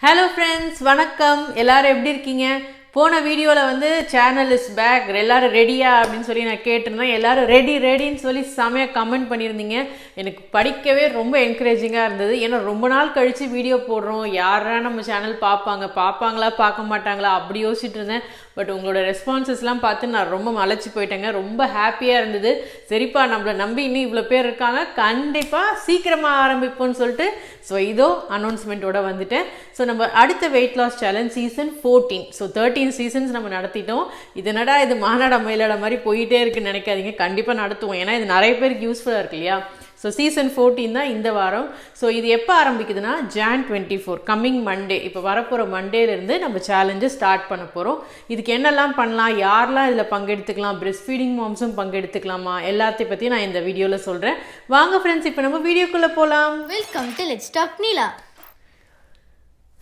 Hello friends, வணக்கம். எல்லாரும் எப்படி இருக்கீங்க? போன வீடியோல வந்து சேனல் இஸ் பேக், எல்லாரும் ரெடியா அப்படின்னு சொல்லி நான் கேட்டிருந்தேன். எல்லாரும் ரெடின்னு சொல்லி செமையா கமெண்ட் பண்ணியிருந்தீங்க. எனக்கு படிக்கவே ரொம்ப என்கரேஜிங்காக இருந்தது. ஏன்னா ரொம்ப நாள் கழித்து வீடியோ போடுறோம், யாரா நம்ம சேனல் பார்ப்பாங்களா பார்க்க மாட்டாங்களா அப்படி யோசிச்சுட்டு இருந்தேன். பட் உங்களோட ரெஸ்பான்சஸ்லாம் பார்த்து நான் ரொம்ப மலைச்சு போயிட்டேங்க. ரொம்ப ஹாப்பியாக இருந்தது. சரிப்பா, நம்மளை நம்பி இன்னும் இவ்வளோ பேர் இருக்காங்க, கண்டிப்பாக சீக்கிரமாக ஆரம்பிப்போம்னு சொல்லிட்டு ஸோ இதோ அனௌன்ஸ்மெண்ட்டோட வந்துட்டேன். ஸோ நம்ம அடுத்த weight loss challenge season 14, so 13 seasons நம்ம நடத்திட்டோம். இது மாநாட மயிலாட மாதிரி போயிட்டே இருக்குன்னு நினைக்காதீங்க, கண்டிப்பாக நடத்துவோம். ஏன்னா இது நிறைய பேருக்கு யூஸ்ஃபுல்லாக இருக்கு இல்லையா. ஸோ சீசன் 14 தான் இந்த வாரம். ஸோ இது எப்போ ஆரம்பிக்குதுன்னா Jan 24 கம்மிங் மண்டே, இப்போ வரப்போகிற மண்டேலேருந்து நம்ம சேலஞ்சு ஸ்டார்ட் பண்ண போகிறோம். இதுக்கு என்னெல்லாம் பண்ணலாம், யாரெல்லாம் இதில் பங்கெடுத்துக்கலாம், பிரெஸ்ட் ஃபீடிங் மாம்ஸும் பங்கெடுத்துக்கலாமா, எல்லாத்தையும் பற்றி நான் இந்த வீடியோவில் சொல்கிறேன். வாங்க ஃப்ரெண்ட்ஸ், இப்போ நம்ம வீடியோக்குள்ளே போகலாம். Welcome to let's talk Neela.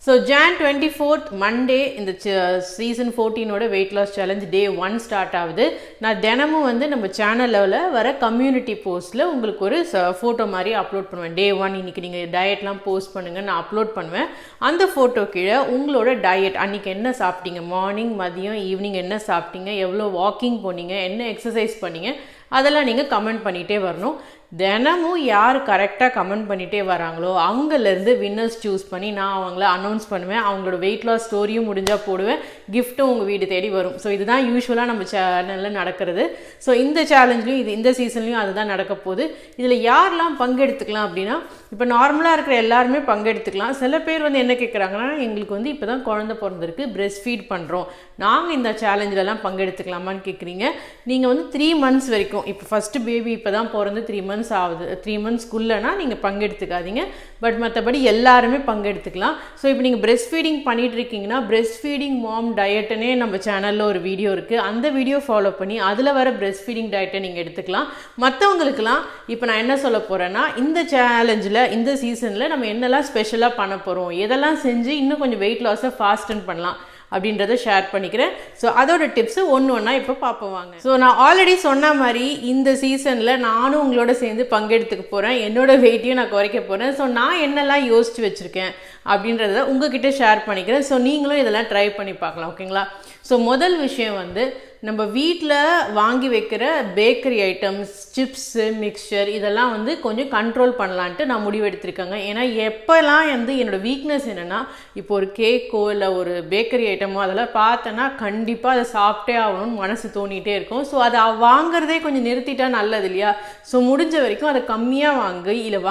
So Jan 24 Monday இந்த சீசன் 14ஓட weight loss challenge day 1 start ஆகுது. நான் தினமும் வந்து நம்ம சேனலில் வர கம்யூனிட்டி போஸ்ட்டில் உங்களுக்கு ஒரு ஃபோட்டோ மாதிரி அப்லோட் பண்ணுவேன். டே 1 இன்றைக்கி நீங்கள் டயட்லாம் போஸ்ட் பண்ணுங்கள், நான் அப்லோட் பண்ணுவேன். அந்த ஃபோட்டோ கீழே உங்களோட டயட், அன்றைக்கி என்ன சாப்பிட்டீங்க, மார்னிங் மதியம் ஈவினிங் என்ன சாப்பிட்டீங்க, எவ்வளோ வாக்கிங் போனீங்க, என்ன எக்ஸசைஸ் பண்ணீங்க, அதெல்லாம் நீங்கள் கமெண்ட் பண்ணிகிட்டே வரணும். தினமும் யார் கரெக்டாக கமெண்ட் பண்ணிகிட்டே வராங்களோ அவங்கலேருந்து வின்னர்ஸ் சூஸ் பண்ணி நான் அவங்கள அனௌன்ஸ் பண்ணுவேன். அவங்களோட வெயிட் லாஸ் ஸ்டோரியும் முடிஞ்சால் போடுவேன், கிஃப்ட்டும் உங்கள் வீடு தேடி வரும். ஸோ இதுதான் யூஸ்வலாக நம்ம சேனலில் நடக்கிறது. ஸோ இந்த சேலஞ்ச்லையும் இந்த சீசன்லையும் அதுதான் நடக்க போகுது. இதில் யாரெல்லாம் பங்கெடுத்துக்கலாம் அப்படின்னா, இப்போ நார்மலாக இருக்கிற எல்லாருமே பங்கெடுத்துக்கலாம். சில பேர் வந்து என்ன கேட்குறாங்கன்னா, எங்களுக்கு வந்து இப்போ தான் குழந்தை பிறந்திருக்கு, பிரெஸ்ட் ஃபீட் பண்ணுறோம், நாங்கள் இந்த சேலஞ்சிலலாம் பங்கெடுத்துக்கலாமான்னு கேட்குறீங்க. நீங்கள் வந்து 3 months வரைக்கும், இப்போ ஃபஸ்ட்டு பேபி இப்போ தான் பிறந்து 3 months ஆகுது, 3 monthsக்குள்ளனா நீங்கள் பங்கெடுத்துக்காதீங்க. பட் மற்றபடி எல்லாருமே பங்கெடுத்துக்கலாம். ஸோ இப்போ நீங்கள் பிரெஸ்ட் ஃபீடிங் பண்ணிகிட்டு இருக்கீங்கன்னா, பிரெஸ்ட் ஃபீடிங் மாம் டயட்டுன்னே நம்ம சேனலில் ஒரு வீடியோ இருக்குது. அந்த வீடியோ ஃபாலோ பண்ணி அதில் வர பிரெஸ்ட் ஃபீடிங் டயட்டை நீங்கள் எடுத்துக்கலாம். மற்றவங்களுக்குலாம் இப்போ நான் என்ன சொல்ல போகிறேன்னா, இந்த சேலஞ்சில் இந்த சீசனில் நம்ம என்னெல்லாம் ஸ்பெஷலாக பண்ண போகிறோம், எதெல்லாம் செஞ்சு இன்னும் கொஞ்சம் வெயிட் லாஸை ஃபாஸ்டன் பண்ணலாம் அப்படின்றத ஷேர் பண்ணிக்கிறேன். ஸோ அதோட டிப்ஸு ஒன்று இப்போ பார்ப்போம் வாங்க. ஸோ நான் ஆல்ரெடி சொன்ன மாதிரி இந்த சீசனில் நானும் உங்களோட சேர்ந்து பங்கெடுத்துக்க போகிறேன். என்னோட வெயிட்டையும் நான் குறைக்க போகிறேன். ஸோ நான் என்னெல்லாம் யோசித்து வச்சுருக்கேன் அப்படின்றத உங்ககிட்ட ஷேர் பண்ணிக்கிறேன். ஸோ நீங்களும் இதெல்லாம் ட்ரை பண்ணி பார்க்கலாம், ஓகேங்களா. ஸோ முதல் விஷயம் வந்து, நம்ம வீட்டில் வாங்கி வைக்கிற பேக்கரி ஐட்டம்ஸ், சிப்ஸு, மிக்சர் இதெல்லாம் வந்து கொஞ்சம் கண்ட்ரோல் பண்ணலான்ட்டு நான் முடிவெடுத்திருக்கேங்க. ஏன்னா எப்போல்லாம் வந்து என்னோடய வீக்னஸ் என்னென்னா, இப்போ ஒரு கேக்கோ இல்லை ஒரு பேக்கரி ஐட்டமோ அதெல்லாம் பார்த்தேன்னா கண்டிப்பாக அதை சாப்பிட்டே ஆகணும்னு மனசு தோணிகிட்டே இருக்கும். ஸோ அதை வாங்குறதே கொஞ்சம் நிறுத்திட்டா நல்லது இல்லையா. ஸோ முடிஞ்ச வரைக்கும் அதை கம்மியாக வாங்கி, இல்லை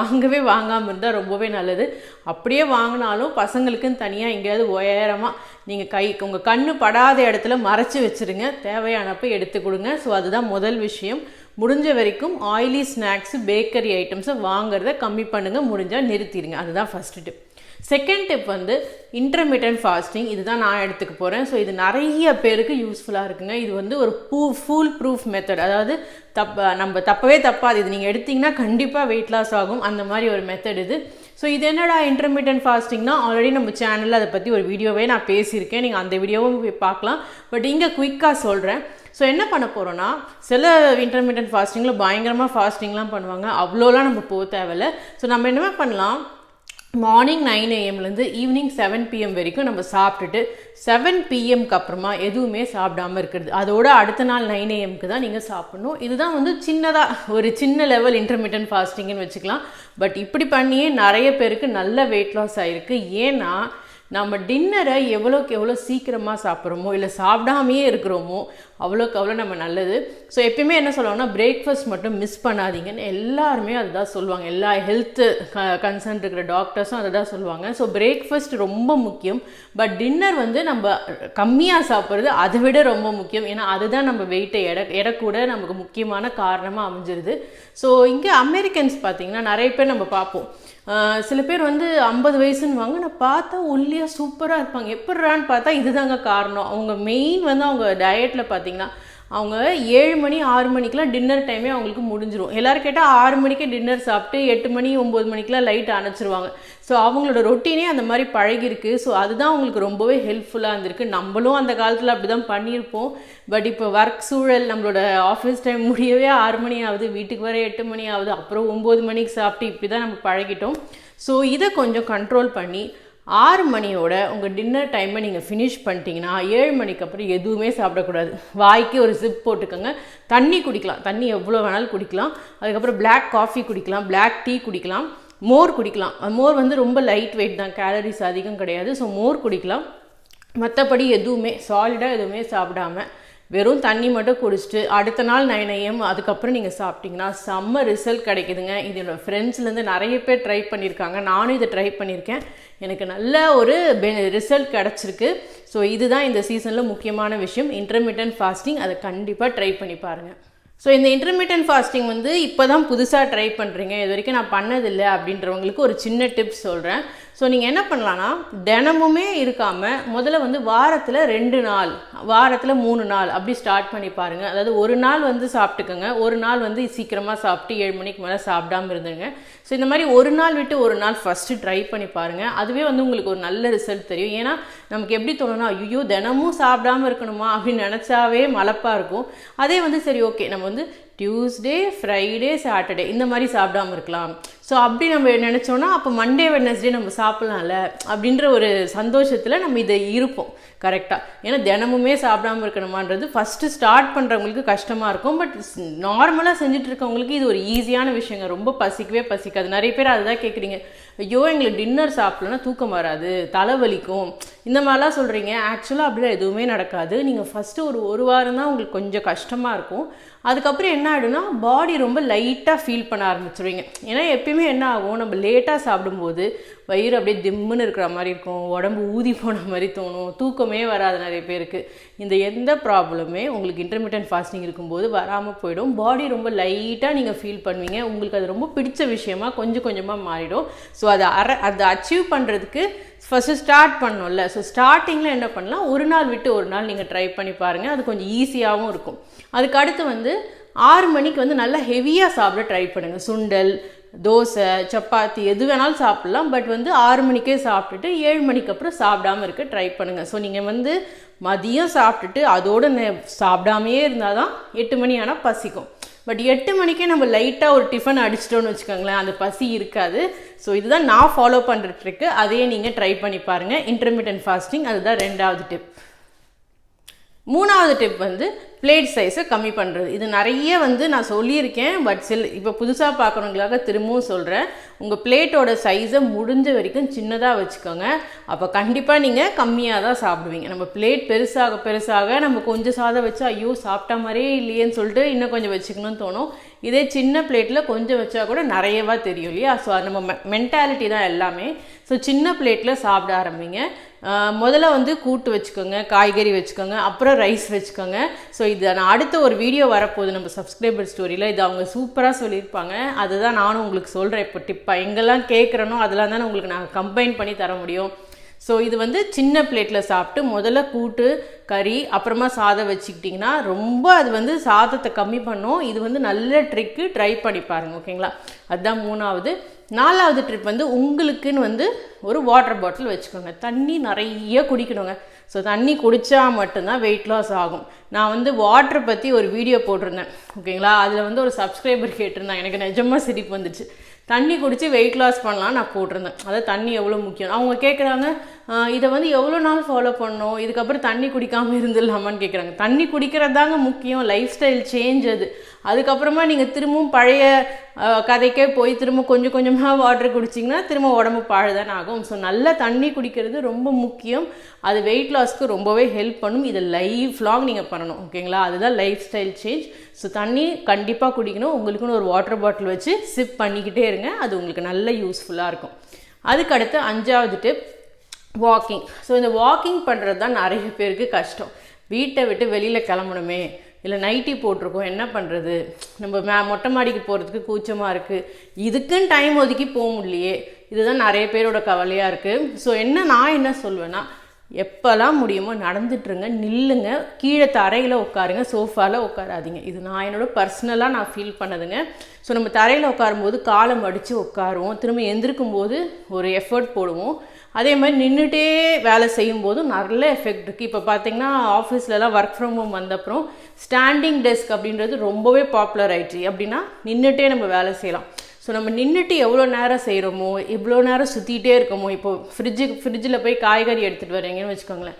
வாங்காமல் இருந்தால் ரொம்பவே நல்லது. அப்படியே வாங்கினாலும் பசங்களுக்குன்னு தனியாக எங்கேயாவது உயரமாக நீங்கள் உங்கள் கண்ணு படாத இடத்துல மறைச்சி வச்சுருங்க, தேவையானப்போ எடுத்து கொடுங்க. ஸோ அதுதான் முதல் விஷயம். முடிஞ்ச வரைக்கும் ஆயிலி ஸ்நாக்ஸு, பேக்கரி ஐட்டம்ஸை வாங்குறத கம்மி பண்ணுங்கள், முடிஞ்சால் நிறுத்திடுங்க. அதுதான் ஃபஸ்ட்டு டிப். செகண்ட் டிப் வந்து இன்டர்மிட்டன்ட் ஃபாஸ்டிங். இதுதான் நான் எடுத்துக்க போகிறேன். ஸோ இது நிறைய பேருக்கு யூஸ்ஃபுல்லாக இருக்குங்க. இது வந்து ஒரு ஃபுல் ப்ரூஃப் மெத்தட். அதாவது நம்ம தப்பாது, இது நீங்கள் எடுத்திங்கன்னா கண்டிப்பாக வெயிட் லாஸ் ஆகும், அந்த மாதிரி ஒரு மெத்தட் இது. ஸோ இது என்னடா இன்டர்மிட்டன்ட் ஃபாஸ்டிங்னா, ஆல்ரெடி நம்ம சேனலில் அதை பற்றி ஒரு வீடியோவே நான் பேசியிருக்கேன், நீங்கள் அந்த வீடியோவும் போய் பார்க்கலாம். பட் இங்கே குயிக்காக சொல்கிறேன். ஸோ என்ன பண்ண போகிறோன்னா, சில இன்டர்மிட்டன்ட் ஃபாஸ்டிங்கில் பயங்கரமாக ஃபாஸ்டிங்லாம் பண்ணுவாங்க, அவ்வளோலாம் நம்ம போக தேவையில்லை. ஸோ நம்ம என்னமே பண்ணலாம், மார்னிங் 9 AM ஈவினிங் 7 PM வரைக்கும் நம்ம சாப்பிட்டுட்டு 7 PMக்கு அப்புறமா எதுவுமே சாப்பிடாமல் இருக்கிறது. அதோட அடுத்த நாள் 9 AMக்கு தான் நீங்கள் சாப்பிடணும். இதுதான் வந்து ஒரு சின்ன லெவல் இன்டர்மிட்டன்ட் ஃபாஸ்டிங்னு வச்சுக்கலாம். பட் இப்படி பண்ணியே நிறைய பேருக்கு நல்ல வெயிட் லாஸ் ஆகிருக்கு. ஏன்னா நம்ம டின்னரை எவ்வளோக்கு எவ்வளோ சீக்கிரமாக சாப்பிட்றோமோ, இல்லை சாப்பிடாமையே இருக்கிறோமோ, அவ்வளோக்கு அவ்வளோ நம்ம நல்லது. ஸோ எப்பயுமே என்ன சொல்லுவாங்கன்னா, பிரேக்ஃபாஸ்ட் மட்டும் மிஸ் பண்ணாதீங்கன்னு எல்லாருமே அதுதான் சொல்லுவாங்க. எல்லா ஹெல்த்து கன்சர்ன் இருக்கிற டாக்டர்ஸும் அதை தான் சொல்லுவாங்க. ஸோ பிரேக்ஃபாஸ்ட் ரொம்ப முக்கியம். பட் டின்னர் வந்து நம்ம கம்மியாக சாப்பிட்றது அதை விட ரொம்ப முக்கியம். ஏன்னா அதுதான் நம்ம வெயிட்டை எடக்கூட நமக்கு முக்கியமான காரணமாக அமைஞ்சிருது. ஸோ இங்கே அமெரிக்கன்ஸ் பார்த்திங்கன்னா நிறைய பேர் நம்ம பார்ப்போம். சில பேர் வந்து 50 வயசுன்னு வாங்க, நான் பார்த்தா ஒல்லியாக சூப்பராக இருப்பாங்க. எப்படிறான்னு பார்த்தா இதுதாங்க காரணம். அவங்க மெயின் வந்து அவங்க டயட்டில் பார்த்திங்கன்னா, அவங்க 7 மணி 6 மணிக்கெலாம் டின்னர் டைமே அவங்களுக்கு முடிஞ்சிடும். எல்லோரும் கேட்டால் 6 மணிக்கே டின்னர் சாப்பிட்டு 8 மணி 9 மணிக்கெலாம் லைட் அணைச்சிருவாங்க. ஸோ அவங்களோட ரொட்டீனே அந்த மாதிரி பழகிருக்கு. ஸோ அதுதான் அவங்களுக்கு ரொம்பவே ஹெல்ப்ஃபுல்லாக இருந்திருக்கு. நம்மளும் அந்த காலத்தில் அப்படி தான் பண்ணியிருப்போம். பட் இப்போ ஒர்க் சூழல், நம்மளோட ஆஃபீஸ் டைம் முடியவே 6 மணி ஆகுது, வீட்டுக்கு வர 8 மணி ஆகுது, அப்புறம் 9 மணிக்கு சாப்பிட்டு இப்படி தான் நம்ம பழகிட்டோம். ஸோ இதை கொஞ்சம் கண்ட்ரோல் பண்ணி 6 மணியோட உங்கள் டின்னர் டைமை நீங்கள் ஃபினிஷ் பண்ணிட்டீங்கன்னா 7 மணிக்கு அப்புறம் எதுவுமே சாப்பிடக்கூடாது. வாய்க்கு ஒரு சிப் போட்டுக்கோங்க. தண்ணி குடிக்கலாம், தண்ணி எவ்வளோ வேணாலும் குடிக்கலாம். அதுக்கப்புறம் பிளாக் காஃபி குடிக்கலாம், பிளாக் டீ குடிக்கலாம், மோர் குடிக்கலாம். மோர் வந்து ரொம்ப லைட் வெயிட் தான், கேலரிஸ் அதிகம் கிடையாது. ஸோ மோர் குடிக்கலாம். மற்றபடி எதுவுமே சாலிடாக எதுவுமே சாப்பிடாம வெறும் தண்ணி மட்டும் குடிச்சிட்டு அடுத்த நாள் 9 AM அதுக்கப்புறம் நீங்கள் சாப்பிட்டிங்கன்னா செம்ம ரிசல்ட் கிடைக்குதுங்க. இது என்னோடய ஃப்ரெண்ட்ஸ்லேருந்து நிறைய பேர் ட்ரை பண்ணியிருக்காங்க. நானும் இதை ட்ரை பண்ணியிருக்கேன். எனக்கு நல்ல ஒரு ரிசல்ட் கிடச்சிருக்கு. ஸோ இதுதான் இந்த சீசனில் முக்கியமான விஷயம், இன்டர்மிட்டன்ட் ஃபாஸ்டிங். அதை கண்டிப்பாக ட்ரை பண்ணி பாருங்கள். ஸோ இந்த இன்டர்மிட்டன்ட் ஃபாஸ்டிங் வந்து இப்போ தான் புதுசாக ட்ரை பண்ணுறீங்க, இது வரைக்கும் நான் பண்ணதில்லை அப்படின்றவங்களுக்கு ஒரு சின்ன டிப்ஸ் சொல்கிறேன். ஸோ நீங்கள் என்ன பண்ணலான்னா, தினமுமே இருக்காமல் முதல்ல வந்து வாரத்தில் 2 நாள், வாரத்தில் 3 நாள் அப்படி ஸ்டார்ட் பண்ணி பாருங்கள். அதாவது ஒரு நாள் வந்து சாப்பிட்டுக்கோங்க, ஒரு நாள் வந்து சீக்கிரமாக சாப்பிட்டு 7 மணிக்கு மேலே சாப்பிடாமல் இருந்துங்க. ஸோ இந்த மாதிரி ஒரு நாள் விட்டு ஒரு நாள் ஃபஸ்ட்டு ட்ரை பண்ணி பாருங்கள். அதுவே வந்து உங்களுக்கு ஒரு நல்ல ரிசல்ட் தெரியும். ஏன்னா நமக்கு எப்படி தோணுன்னா, ஐயோ தினமும் சாப்பிடாமல் இருக்கணுமா அப்படின்னு நினச்சாவே மலப்பாக இருக்கும். அதே வந்து சரி ஓகே நம்ம வந்து டியூஸ்டே, ஃப்ரைடே, சாட்டர்டே இந்த மாதிரி சாப்பிடாமல் இருக்கலாம். ஸோ அப்படி நம்ம நினச்சோன்னா அப்போ மண்டே, வெட்னஸ்டே நம்ம சாப்பிட்லாம்ல அப்படின்ற ஒரு சந்தோஷத்தில் நம்ம இதை இருப்போம் கரெக்டாக. ஏன்னா தினமுமே சாப்பிடாமல் இருக்கணுமான்றது ஃபஸ்ட்டு ஸ்டார்ட் பண்ணுறவங்களுக்கு கஷ்டமாக இருக்கும். பட் நார்மலாக செஞ்சுட்டு இருக்கவங்களுக்கு இது ஒரு ஈஸியான விஷயங்க. ரொம்ப பசிக்கவே பசிக்காது. நிறைய பேர் அதுதான் கேட்குறீங்க, ஐயோ எங்களுக்கு டின்னர் சாப்பிட்லன்னா தூக்கம் வராது, தலைவலிக்கும், இந்த மாதிரிலாம் சொல்கிறீங்க. ஆக்சுவலாக அப்படிலாம் எதுவுமே நடக்காது. நீங்கள் ஃபஸ்ட்டு ஒரு வாரம் தான் உங்களுக்கு கொஞ்சம் கஷ்டமாக இருக்கும். அதுக்கப்புறம் என்ன ஆகிடும்னா பாடி ரொம்ப லைட்டாக ஃபீல் பண்ண ஆரம்பிச்சிடுவீங்க. ஏன்னா எப்பயுமே என்ன ஆகும், நம்ம லேட்டாக சாப்பிடும்போது வயிறு அப்படியே திம்முன்னு இருக்கிற மாதிரி இருக்கும், உடம்பு ஊதி போன மாதிரி தோணும், தூக்கமே வராது நிறைய பேருக்கு. இந்த எந்த ப்ராப்ளமே உங்களுக்கு இன்டர்மிட்டன்ட் ஃபாஸ்டிங் இருக்கும்போது வராமல் போயிடும். பாடி ரொம்ப லைட்டாக நீங்கள் ஃபீல் பண்ணுவீங்க. உங்களுக்கு அது ரொம்ப பிடிச்ச விஷயமா கொஞ்சம் கொஞ்சமாக மாறிடும். ஸோ அதை அச்சீவ் பண்ணுறதுக்கு ஃபஸ்ட்டு ஸ்டார்ட் பண்ணோம்ல. ஸோ ஸ்டார்டிங்கில் என்ன பண்ணலாம், ஒரு நாள் விட்டு ஒரு நாள் நீங்கள் ட்ரை பண்ணி பாருங்கள். அது கொஞ்சம் ஈஸியாகவும் இருக்கும். அதுக்கு அடுத்து வந்து 6 மணிக்கு வந்து நல்லா ஹெவியாக சாப்பிட ட்ரை பண்ணுங்கள். சுண்டல், தோசை, சப்பாத்தி எது வேணாலும் சாப்பிட்லாம். பட் வந்து 6 மணிக்கே சாப்பிட்டுட்டு 7 மணிக்கு அப்புறம் சாப்பிடாமல் இருக்க ட்ரை பண்ணுங்கள். ஸோ நீங்கள் வந்து மதியம் சாப்பிட்டுட்டு அதோடு சாப்பிடாமையே இருந்தால் தான் 8 மணி ஆனால் பசிக்கும். பட் 8 மணிக்கே நம்ம லைட்டாக ஒரு டிஃபன் அடிச்சிட்டோன்னு வச்சுக்கோங்களேன், அந்த பசி இருக்காது. ஸோ இதுதான் நான் ஃபாலோ பண்ணுற ட்ரிக்கு. அதையே நீங்கள் ட்ரை பண்ணி பாருங்கள். இன்டர்மிட்டன்ட் ஃபாஸ்டிங் அதுதான் 2வது டிப். 3வது டிப் வந்து பிளேட் சைஸை கம்மி பண்ணுறது. இது நிறைய வந்து நான் சொல்லியிருக்கேன். பட் இப்போ புதுசாக பார்க்குறவங்களுக்காக திரும்பவும் சொல்கிறேன். உங்கள் பிளேட்டோட சைஸை முடிஞ்ச வரைக்கும் சின்னதாக வச்சுக்கோங்க. அப்போ கண்டிப்பாக நீங்கள் கம்மியாக தான் சாப்பிடுவீங்க. நம்ம பிளேட் பெருசாக பெருசாக நம்ம கொஞ்சம் சாதம் வச்சு ஐயோ சாப்பிட்டா மாதிரியே இல்லையேன்னு சொல்லிட்டு இன்னும் கொஞ்சம் வச்சுக்கணும்னு தோணும். இதே சின்ன பிளேட்டில் கொஞ்சம் வச்சா கூட நிறையவா தெரியும் இல்லையா. ஸோ நம்ம மென்டாலிட்டி தான் எல்லாமே. ஸோ சின்ன பிளேட்டில் சாப்பிட ஆரம்பிங்க. முதல்ல வந்து கூட்டு வச்சுக்கோங்க, காய்கறி வச்சுக்கோங்க, அப்புறம் ரைஸ் வச்சுக்கோங்க. ஸோ இது நான் அடுத்த ஒரு வீடியோ வரப்போகுது நம்ம சப்ஸ்கிரைபர் ஸ்டோரியில். இது அவங்க சூப்பராக சொல்லியிருப்பாங்க. அதுதான் நானும் உங்களுக்கு சொல்கிறேன். இப்போ டிப்பாக எங்கெல்லாம் கேட்குறனோ அதெல்லாம் தான் உங்களுக்கு நான் கம்பைன் பண்ணி தர முடியும். ஸோ இது வந்து சின்ன பிளேட்டில் சாப்பிட்டு முதல்ல கூட்டு, கறி, அப்புறமா சாதம் வச்சுக்கிட்டிங்கன்னா ரொம்ப அது வந்து சாதத்தை கம்மி பண்ணும். இது வந்து நல்ல ட்ரிக்கு, ட்ரை பண்ணி பாருங்கள் ஓகேங்களா. அதுதான் 3வது. 4வது ட்ரிப் வந்து உங்களுக்குன்னு வந்து ஒரு வாட்டர் பாட்டில் வச்சுக்கோங்க. தண்ணி நிறைய குடிக்கணுங்க. ஸோ தண்ணி குடித்தா மட்டும்தான் வெயிட் லாஸ் ஆகும். நான் வந்து வாட்டரை பற்றி ஒரு வீடியோ போட்டிருந்தேன் ஓகேங்களா. அதில் வந்து ஒரு சப்ஸ்கிரைபர் கேட்டிருந்தாங்க, எனக்கு நிஜமாக சிரிப்பு வந்துச்சு. தண்ணி குடித்து வெயிட் லாஸ் பண்ணலாம் நான் போட்டிருந்தேன். அதாவது தண்ணி எவ்வளோ முக்கியம். அவங்க கேட்குறாங்க, இதை வந்து எவ்வளோ நாள் ஃபாலோ பண்ணணும், இதுக்கப்புறம் தண்ணி குடிக்காமல் இருந்துடலாமான்னு கேட்குறாங்க. தண்ணி குடிக்கிறது தாங்க முக்கியம், லைஃப் ஸ்டைல் சேஞ்ச் அது. அதுக்கப்புறமா நீங்கள் திரும்பவும் பழைய கதைக்கே போய் திரும்ப கொஞ்சம் கொஞ்சமாக வாட்டர் குடிச்சிங்கன்னா திரும்ப உடம்பு பாழுதானே ஆகும். ஸோ நல்லா தண்ணி குடிக்கிறது ரொம்ப முக்கியம். அது வெயிட் லாஸ்க்கு ரொம்பவே ஹெல்ப் பண்ணும். இதை லைஃப் லாங் நீங்கள் பண்ணணும் ஓகேங்களா. அதுதான் லைஃப் ஸ்டைல் சேஞ்ச். ஸோ தண்ணி கண்டிப்பாக குடிக்கணும். உங்களுக்குன்னு ஒரு வாட்டர் பாட்டில் வச்சு சிப் பண்ணிக்கிட்டே இருங்க. அது உங்களுக்கு நல்ல யூஸ்ஃபுல்லாக இருக்கும். அதுக்கடுத்து 5வது டிப் வாக்கிங். ஸோ இந்த வாக்கிங் பண்ணுறது தான் நிறைய பேருக்கு கஷ்டம். வீட்டை விட்டு வெளியில் கிளம்பணுமே, இல்லை நைட்டி போட்டிருக்கோம் என்ன பண்ணுறது, நம்ம மொட்டை மாடிக்கு போகிறதுக்கு கூச்சமாக இருக்குது, இதுக்குன்னு டைம் ஒதுக்கி போக முடியலையே, இதுதான் நிறைய பேரோட கவலையாக இருக்குது. ஸோ நான் என்ன சொல்வேன்னா, எப்போல்லாம் முடியுமோ நடந்துட்டுருங்க, நில்லுங்க, கீழே தரையில் உட்காருங்க, சோஃபாவில் உட்காராதீங்க. இது நான் என்னோடய பர்சனலாக நான் ஃபீல் பண்ணதுங்க. ஸோ நம்ம தரையில் உட்காரும்போது காலை மடித்து உட்காருவோம், திரும்ப எந்திருக்கும் போது ஒரு எஃபர்ட் போடுவோம். அதே மாதிரி நின்றுட்டே வேலை செய்யும்போதும் நல்ல எஃபெக்ட் இருக்குது. இப்போ பார்த்தீங்கன்னா ஆஃபீஸ்லலாம் ஒர்க் ஃப்ரம் ஹோம் வந்தப்புறம் ஸ்டாண்டிங் டெஸ்க் அப்படின்றது ரொம்பவே பாப்புலர் ஆயிடுச்சு. அப்படின்னா நின்றுட்டே நம்ம வேலை செய்யலாம். ஸோ ஸோ நம்ம நின்றுட்டு எவ்வளோ நேரம் செய்கிறோமோ எவ்வளோ நேரம் சுற்றிக்கிட்டே இருக்கோமோ, இப்போது ஃப்ரிட்ஜில் போய் காய்கறி எடுத்துகிட்டு வரீங்கன்னு வச்சுக்கோங்களேன்,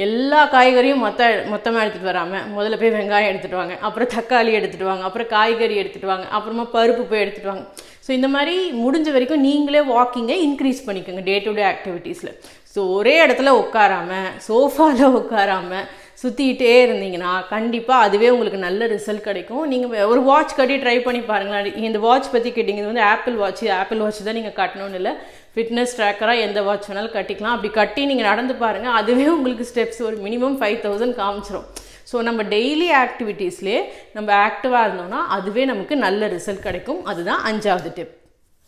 எல்லா காய்கறியும் மொத்தமாக எடுத்துகிட்டு வராமல் முதல்ல போய் வெங்காயம் எடுத்துகிட்டு வாங்க, அப்புறம் தக்காளி எடுத்துகிட்டு வாங்க, அப்புறம் காய்கறி எடுத்துகிட்டு வாங்க, அப்புறமா பருப்பு போய் எடுத்துகிட்டு வாங்க. ஸோ இந்த மாதிரி முடிஞ்ச வரைக்கும் நீங்களே வாக்கிங்கை இன்க்ரீஸ் பண்ணிக்கோங்க டே டு டே ஆக்டிவிட்டீஸில். ஸோ ஒரே இடத்துல உட்காராமல் சோஃபாவில் உட்காராமல் சுற்றிக்கிட்டே இருந்தீங்கன்னா கண்டிப்பாக அதுவே உங்களுக்கு நல்ல ரிசல்ட் கிடைக்கும். நீங்கள் ஒரு வாட்ச் கட்டி ட்ரை பண்ணி பாருங்களேன். இந்த வாட்ச் பற்றி கேட்டிங்க, இது வந்து ஆப்பிள் வாட்ச் தான் நீங்கள் கட்டணும்னு இல்லை, ஃபிட்னஸ் ட்ராக்கராக எந்த வாட்ச் வேணாலும் கட்டிக்கலாம். அப்படி கட்டி நீங்கள் நடந்து பாருங்கள், அதுவே உங்களுக்கு ஸ்டெப்ஸ் ஒரு மினிமம் 5000 காமிச்சிரும். ஸோ நம்ம டெய்லி ஆக்டிவிட்டீஸ்லேயே நம்ம ஆக்டிவாக இருந்தோம்னா அதுவே நமக்கு நல்ல ரிசல்ட் கிடைக்கும். அதுதான் 5வது டிப்.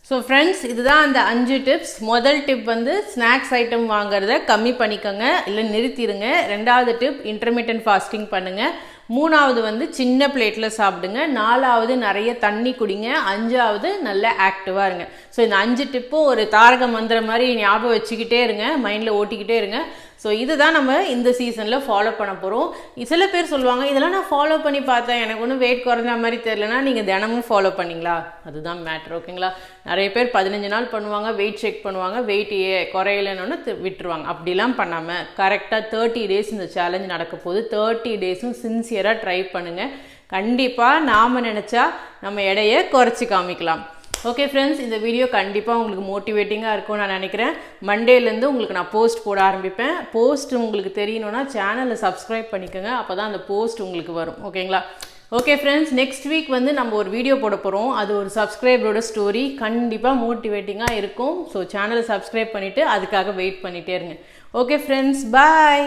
ஸோ ஃப்ரெண்ட்ஸ், இதுதான் அந்த 5 டிப்ஸ். முதல் டிப் வந்து ஸ்நாக்ஸ் ஐட்டம் வாங்குறத கம்மி பண்ணிக்கோங்க, இல்லை நிறுத்திடுங்க. 2வது டிப் இன்டர்மீடியன்ட் ஃபாஸ்டிங் பண்ணுங்கள். 3வது வந்து சின்ன பிளேட்டில் சாப்பிடுங்க. 4வது நிறைய தண்ணி குடிங்க. 5வது நல்ல ஆக்டிவாக இருங்க. ஸோ இந்த 5 டிப்பும் ஒரு தாரக மந்திரம் மாதிரி ஞாபகம் வச்சுக்கிட்டே இருங்க, மைண்டில் ஓட்டிக்கிட்டே இருங்க. ஸோ இதுதான் நம்ம இந்த சீசனில் ஃபாலோ பண்ண போகிறோம். சில பேர் சொல்லுவாங்க, இதெல்லாம் நான் ஃபாலோ பண்ணி பார்த்தேன், எனக்கு ஒன்றும் வெயிட் குறைஞ்ச மாதிரி தெரியலனா, நீங்கள் தினமும் ஃபாலோ பண்ணிங்களா? அதுதான் மேட்ரு. ஓகேங்களா? நிறைய பேர் 15 நாள் பண்ணுவாங்க, வெயிட் செக் பண்ணுவாங்க, வெயிட் குறையலன்னு விட்டுருவாங்க. அப்படிலாம் பண்ணாமல் கரெக்டாக 30 டேஸ் இந்த சேலஞ்ச் நடக்க போகுது. 30 டேஸும் சின்சியராக ட்ரை பண்ணுங்கள். கண்டிப்பாக நாம் நினச்சா நம்ம எடையை குறைச்சி காமிக்கலாம். ஓகே ஃப்ரெண்ட்ஸ், இந்த வீடியோ கண்டிப்பாக உங்களுக்கு மோட்டிவேட்டிங்காக இருக்கும்னு நான் நினைக்கிறேன். மண்டேலேருந்து உங்களுக்கு நான் போஸ்ட் போட ஆரம்பிப்பேன். போஸ்ட் உங்களுக்கு தெரியணும்னா சேனலை சப்ஸ்கிரைப் பண்ணிக்கோங்க, அப்போ தான் அந்த போஸ்ட் உங்களுக்கு வரும். ஓகேங்களா? ஓகே ஃப்ரெண்ட்ஸ், நெக்ஸ்ட் வீக் வந்து நம்ம ஒரு வீடியோ போட போகிறோம். அது ஒரு சப்ஸ்கிரைபரோட ஸ்டோரி, கண்டிப்பாக மோட்டிவேட்டிங்காக இருக்கும். ஸோ சேனலை சப்ஸ்கிரைப் பண்ணிவிட்டு அதுக்காக வெயிட் பண்ணிகிட்டே இருங்க. ஓகே ஃப்ரெண்ட்ஸ், பாய்.